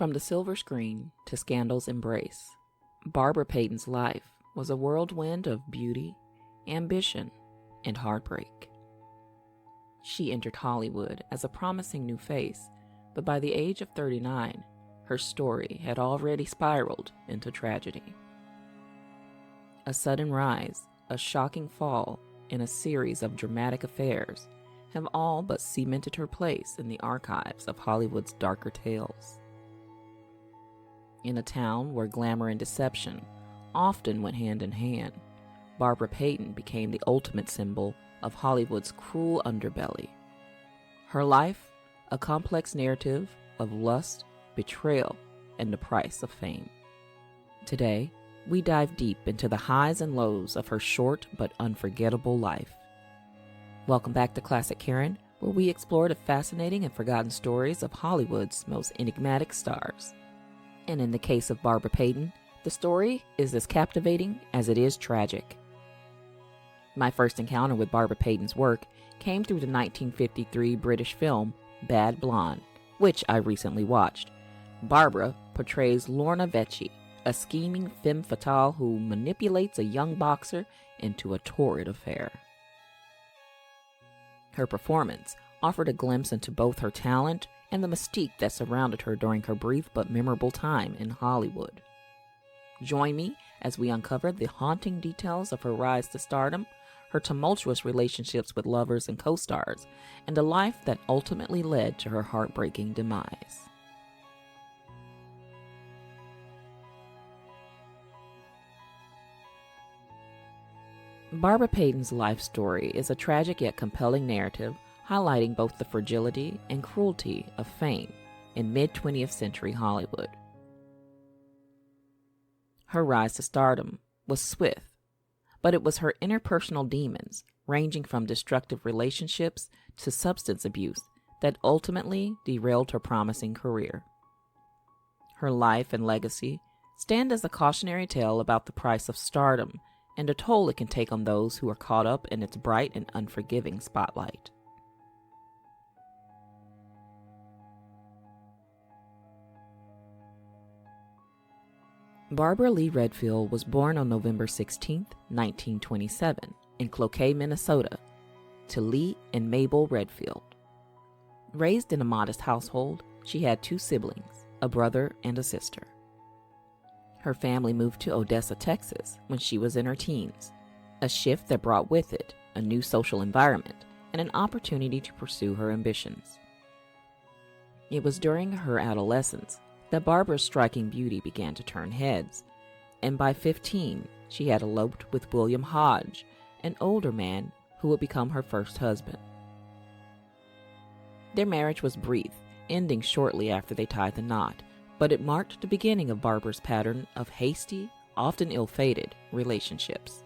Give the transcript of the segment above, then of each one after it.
From the silver screen to scandal's embrace, Barbara Payton's life was a whirlwind of beauty, ambition, and heartbreak. She entered Hollywood as a promising new face, but by the age of 39, her story had already spiraled into tragedy. A sudden rise, a shocking fall, and a series of dramatic affairs have all but cemented her place in the archives of Hollywood's darker tales. In a town where glamour and deception often went hand in hand, Barbara Payton became the ultimate symbol of Hollywood's cruel underbelly. Her life, a complex narrative of lust, betrayal, and the price of fame. Today, we dive deep into the highs and lows of her short but unforgettable life. Welcome back to Classic Karen, where we explore the fascinating and forgotten stories of Hollywood's most enigmatic stars. And in the case of Barbara Payton, the story is as captivating as it is tragic. My first encounter with Barbara Payton's work came through the 1953 British film Bad Blonde, which I recently watched. Barbara portrays Lorna Vecchi, a scheming femme fatale who manipulates a young boxer into a torrid affair. Her performance offered a glimpse into both her talent and the mystique that surrounded her during her brief but memorable time in Hollywood. Join me as we uncover the haunting details of her rise to stardom, her tumultuous relationships with lovers and co-stars, and a life that ultimately led to her heartbreaking demise. Barbara Payton's life story is a tragic yet compelling narrative highlighting both the fragility and cruelty of fame in mid-20th century Hollywood. Her rise to stardom was swift, but it was her interpersonal demons, ranging from destructive relationships to substance abuse, that ultimately derailed her promising career. Her life and legacy stand as a cautionary tale about the price of stardom and the toll it can take on those who are caught up in its bright and unforgiving spotlight. Barbara Lee Redfield was born on November 16, 1927, in Cloquet, Minnesota, to Lee and Mabel Redfield. Raised in a modest household, she had two siblings, a brother and a sister. Her family moved to Odessa, Texas, when she was in her teens, a shift that brought with it a new social environment and an opportunity to pursue her ambitions. It was during her adolescence that Barbara's striking beauty began to turn heads, and by 15, she had eloped with William Hodge, an older man who would become her first husband. Their marriage was brief, ending shortly after they tied the knot, but it marked the beginning of Barbara's pattern of hasty, often ill-fated relationships.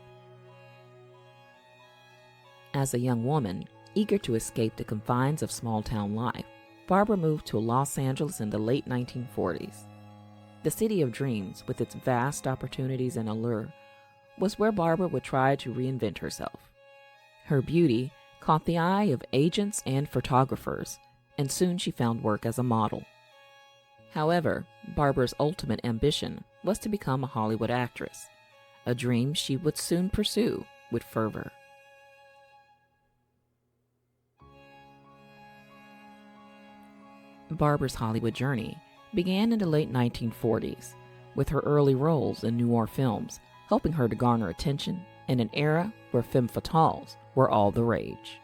As a young woman, eager to escape the confines of small-town life, Barbara moved to Los Angeles in the late 1940s. The city of dreams, with its vast opportunities and allure, was where Barbara would try to reinvent herself. Her beauty caught the eye of agents and photographers, and soon she found work as a model. However, Barbara's ultimate ambition was to become a Hollywood actress, a dream she would soon pursue with fervor. Barbara's Hollywood journey began in the late 1940s, with her early roles in noir films helping her to garner attention in an era where femme fatales were all the rage.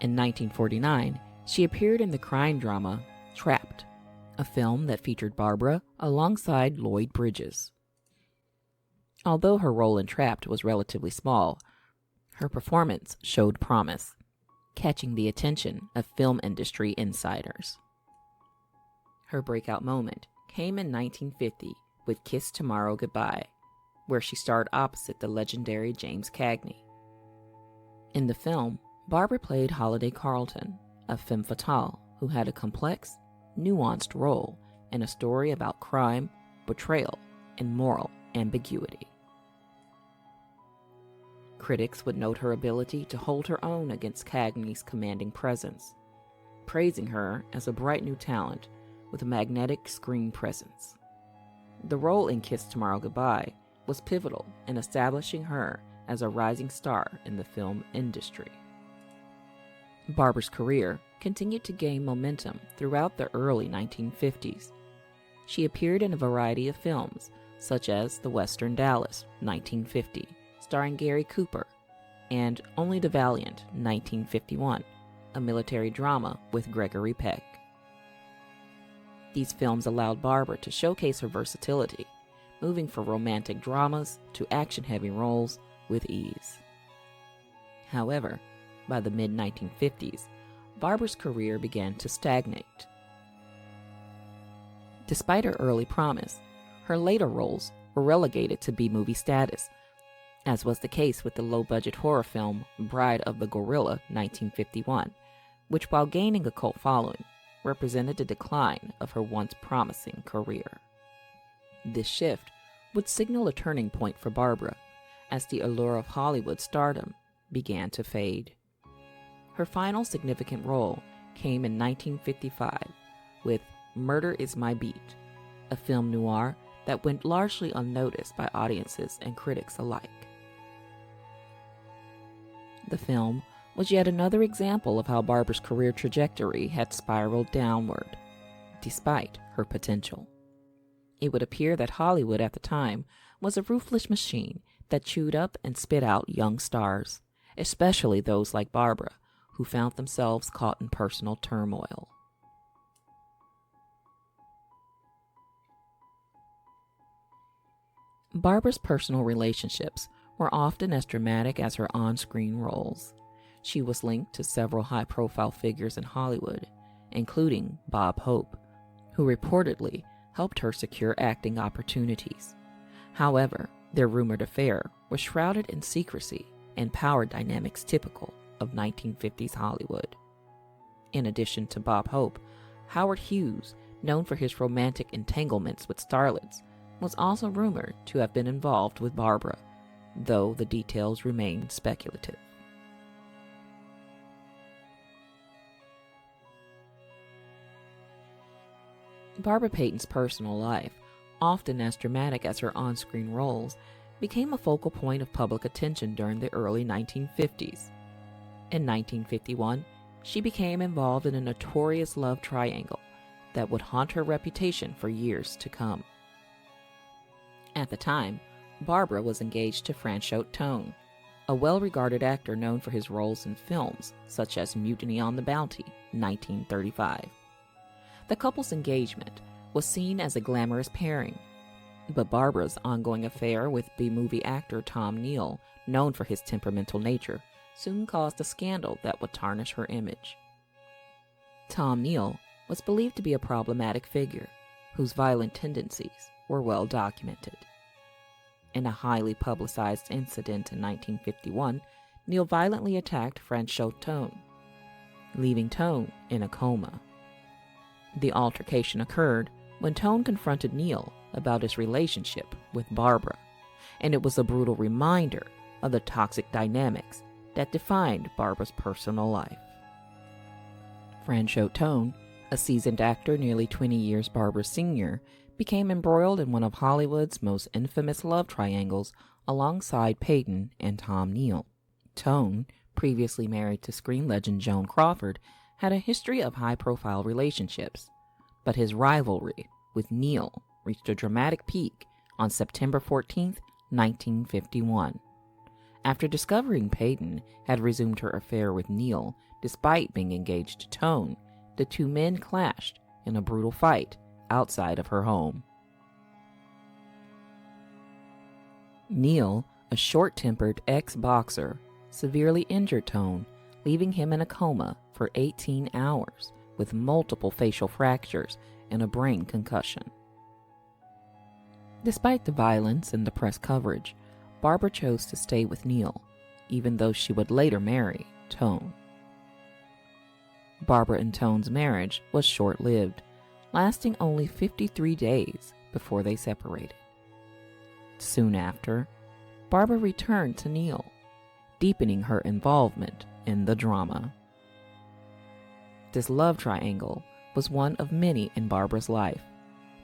In 1949, she appeared in the crime drama Trapped, a film that featured Barbara alongside Lloyd Bridges. Although her role in Trapped was relatively small, her performance showed promise, catching the attention of film industry insiders. Her breakout moment came in 1950 with Kiss Tomorrow Goodbye, where she starred opposite the legendary James Cagney. In the film, Barbara played Holiday Carlton, a femme fatale who had a complex, nuanced role in a story about crime, betrayal, and moral ambiguity. Critics would note her ability to hold her own against Cagney's commanding presence, praising her as a bright new talent with a magnetic screen presence. The role in Kiss Tomorrow Goodbye was pivotal in establishing her as a rising star in the film industry. Barbara's career continued to gain momentum throughout the early 1950s. She appeared in a variety of films, such as The Western Dallas, 1950, starring Gary Cooper, and Only the Valiant, 1951, a military drama with Gregory Peck. These films allowed Barbara to showcase her versatility, moving from romantic dramas to action-heavy roles with ease. However, by the mid-1950s, Barbara's career began to stagnate. Despite her early promise, her later roles were relegated to B-movie status, as was the case with the low-budget horror film Bride of the Gorilla, 1951, which, while gaining a cult following, represented the decline of her once promising career. This shift would signal a turning point for Barbara, as the allure of Hollywood stardom began to fade. Her final significant role came in 1955 with Murder Is My Beat, a film noir that went largely unnoticed by audiences and critics alike. The film was yet another example of how Barbara's career trajectory had spiraled downward, despite her potential. It would appear that Hollywood at the time was a ruthless machine that chewed up and spit out young stars, especially those like Barbara, who found themselves caught in personal turmoil. Barbara's personal relationships were often as dramatic as her on-screen roles. She was linked to several high-profile figures in Hollywood, including Bob Hope, who reportedly helped her secure acting opportunities. However, their rumored affair was shrouded in secrecy and power dynamics typical of 1950s Hollywood. In addition to Bob Hope, Howard Hughes, known for his romantic entanglements with starlets, was also rumored to have been involved with Barbara, though the details remain speculative. Barbara Payton's personal life, often as dramatic as her on-screen roles, became a focal point of public attention during the early 1950s. In 1951, she became involved in a notorious love triangle that would haunt her reputation for years to come. At the time, Barbara was engaged to Franchot Tone, a well-regarded actor known for his roles in films such as Mutiny on the Bounty, 1935. The couple's engagement was seen as a glamorous pairing, but Barbara's ongoing affair with B-movie actor Tom Neal, known for his temperamental nature, soon caused a scandal that would tarnish her image. Tom Neal was believed to be a problematic figure, whose violent tendencies were well documented. In a highly publicized incident in 1951, Neal violently attacked Franchot Tone, leaving Tone in a coma. The altercation occurred when Tone confronted Neal about his relationship with Barbara, and it was a brutal reminder of the toxic dynamics that defined Barbara's personal life. Franchot Tone, a seasoned actor nearly 20 years Barbara's senior, became embroiled in one of Hollywood's most infamous love triangles alongside Payton and Tom Neal. Tone, previously married to screen legend Joan Crawford, had a history of high-profile relationships, but his rivalry with Neal reached a dramatic peak on September 14, 1951. After discovering Payton had resumed her affair with Neal despite being engaged to Tone, the two men clashed in a brutal fight outside of her home. Neal, a short-tempered ex-boxer, severely injured Tone, leaving him in a coma for 18 hours with multiple facial fractures and a brain concussion. Despite the violence and the press coverage, Barbara chose to stay with Neal, even though she would later marry Tone. Barbara and Tone's marriage was short-lived, lasting only 53 days before they separated. Soon after, Barbara returned to Neal, deepening her involvement in the drama. This love triangle was one of many in Barbara's life,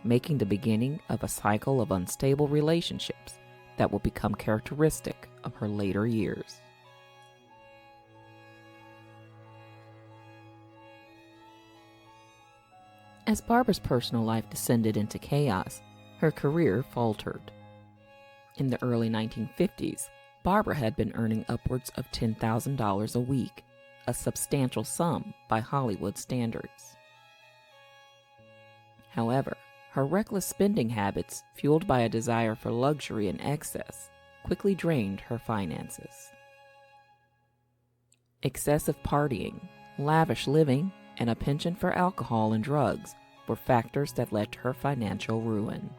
making the beginning of a cycle of unstable relationships that will become characteristic of her later years. As Barbara's personal life descended into chaos, her career faltered. In the early 1950s, Barbara had been earning upwards of $10,000 a week, a substantial sum by Hollywood standards. However, her reckless spending habits, fueled by a desire for luxury and excess, quickly drained her finances. Excessive partying, lavish living, and a penchant for alcohol and drugs were factors that led to her financial ruin.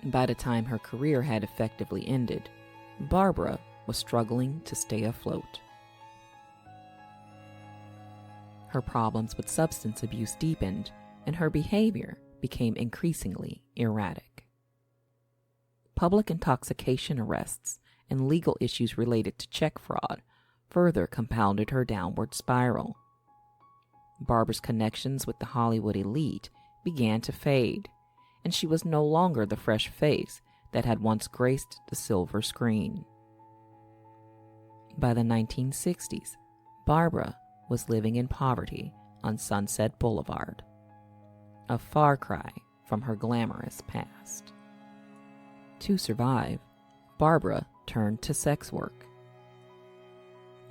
By the time her career had effectively ended, Barbara was struggling to stay afloat. Her problems with substance abuse deepened, and her behavior became increasingly erratic. Public intoxication arrests and legal issues related to check fraud further compounded her downward spiral. Barbara's connections with the Hollywood elite began to fade, and she was no longer the fresh face that had once graced the silver screen. By the 1960s, Barbara was living in poverty on Sunset Boulevard, a far cry from her glamorous past. To survive, Barbara turned to sex work.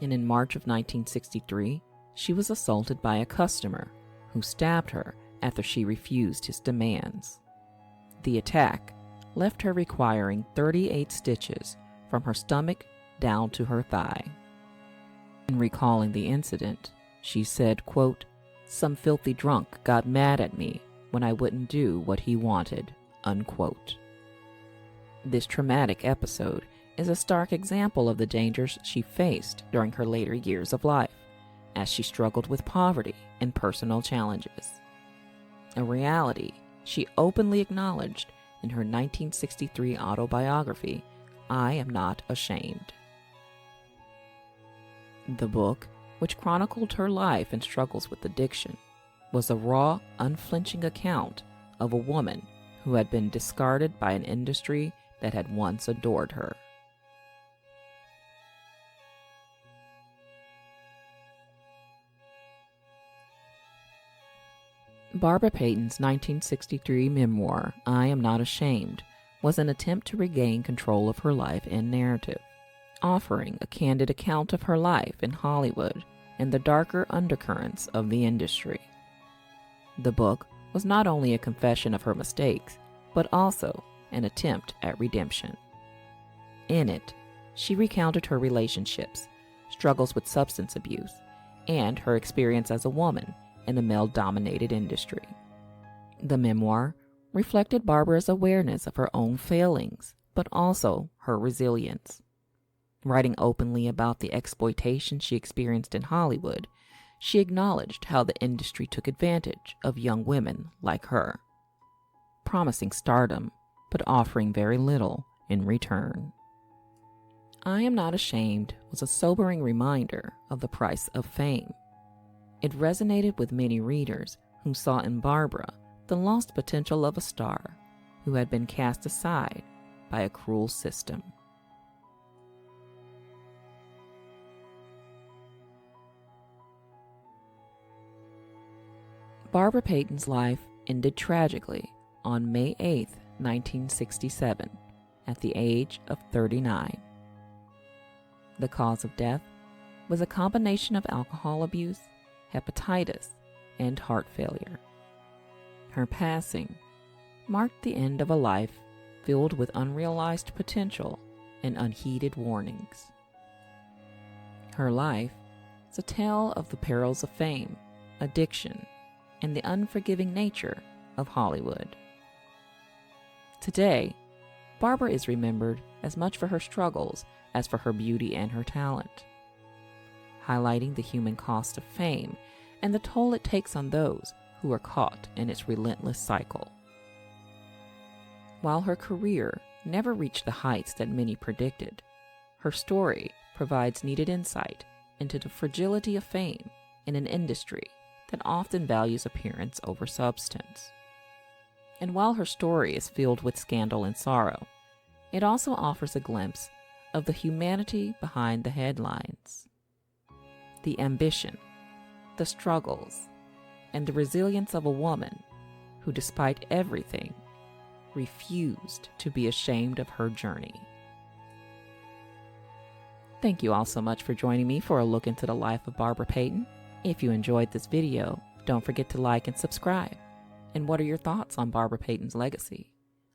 And in March of 1963, she was assaulted by a customer who stabbed her after she refused his demands. The attack left her requiring 38 stitches from her stomach down to her thigh. In recalling the incident, she said, quote, "Some filthy drunk got mad at me when I wouldn't do what he wanted," unquote. This traumatic episode is a stark example of the dangers she faced during her later years of life, as she struggled with poverty and personal challenges. A reality she openly acknowledged in her 1963 autobiography, I Am Not Ashamed. The book, which chronicled her life and struggles with addiction, was a raw, unflinching account of a woman who had been discarded by an industry that had once adored her. Barbara Payton's 1963 memoir, I Am Not Ashamed, was an attempt to regain control of her life and narrative, offering a candid account of her life in Hollywood and the darker undercurrents of the industry. The book was not only a confession of her mistakes, but also an attempt at redemption. In it, she recounted her relationships, struggles with substance abuse, and her experience as a woman in a male-dominated industry. The memoir reflected Barbara's awareness of her own failings, but also her resilience. Writing openly about the exploitation she experienced in Hollywood, she acknowledged how the industry took advantage of young women like her, promising stardom, but offering very little in return. I Am Not Ashamed was a sobering reminder of the price of fame. It resonated with many readers who saw in Barbara the lost potential of a star who had been cast aside by a cruel system. Barbara Payton's life ended tragically on May 8, 1967, at the age of 39. The cause of death was a combination of alcohol abuse, hepatitis, and heart failure. Her passing marked the end of a life filled with unrealized potential and unheeded warnings. Her life is a tale of the perils of fame, addiction, and the unforgiving nature of Hollywood. Today, Barbara is remembered as much for her struggles as for her beauty and her talent, highlighting the human cost of fame and the toll it takes on those who are caught in its relentless cycle. While her career never reached the heights that many predicted, her story provides needed insight into the fragility of fame in an industry that often values appearance over substance. And while her story is filled with scandal and sorrow, it also offers a glimpse of the humanity behind the headlines. The ambition, the struggles, and the resilience of a woman who, despite everything, refused to be ashamed of her journey. Thank you all so much for joining me for a look into the life of Barbara Payton. If you enjoyed this video, don't forget to like and subscribe. And what are your thoughts on Barbara Payton's legacy?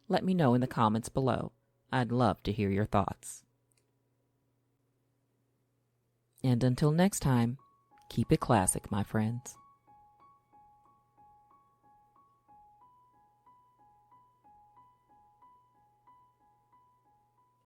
Let me know in the comments below. I'd love to hear your thoughts. And until next time, keep it classic, my friends.